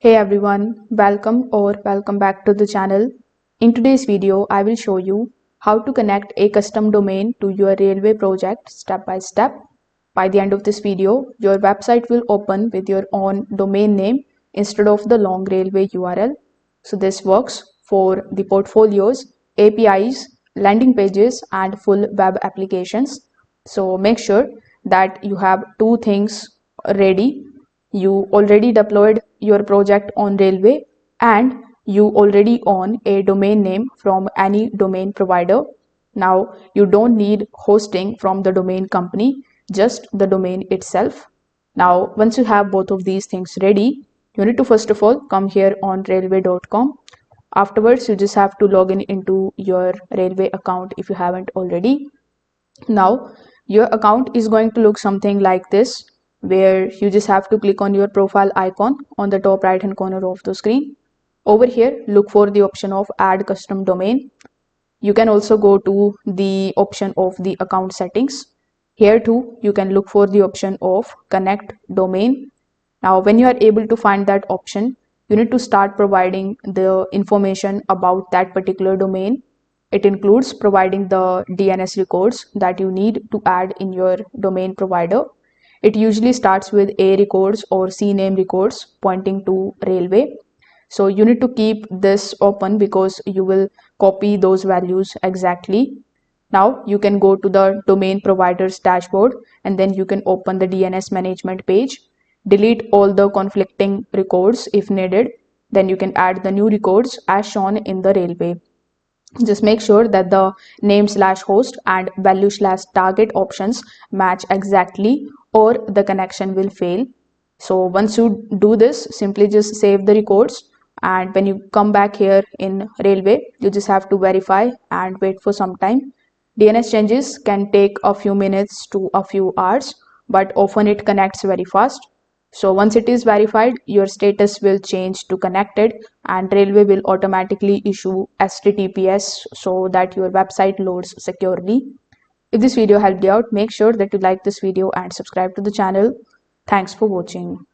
Hey everyone, welcome back to the channel. In today's video, I will show you how to connect a custom domain to your railway project step by step. By the end of this video, your website will open with your own domain name instead of the long railway URL. So this works for the portfolios, APIs, landing pages, and full web applications. So make sure that you have two things ready. You already deployed your project on Railway and you already own a domain name from any domain provider. Now you don't need hosting from the domain company, just the domain itself. Now once you have both of these things ready, you need to first of all come here on railway.com. Afterwards, you just have to log in into your Railway account if you haven't already. Now your account is going to look something like this, where you just have to click on your profile icon on the top right hand corner of the screen. Over here, look for the option of add custom domain. You can also go to the option of the account settings. Here too, you can look for the option of connect domain. Now, when you are able to find that option, you need to start providing the information about that particular domain. It includes providing the DNS records that you need to add in your domain provider. It usually starts with A records or CNAME records pointing to railway. So you need to keep this open because you will copy those values exactly. Now you can go to the domain provider's dashboard and then you can open the DNS management page. Delete all the conflicting records if needed. Then you can add the new records as shown in the railway. Just make sure that the name/host and value/target options match exactly or the connection will fail. So once you do this, simply just save the records, and when you come back here in railway, you just have to verify and wait for some time. DNS changes can take a few minutes to a few hours, but often it connects very fast. So once it is verified, your status will change to connected and Railway will automatically issue HTTPS so that your website loads securely. If this video helped you out, make sure that you like this video and subscribe to the channel. Thanks for watching.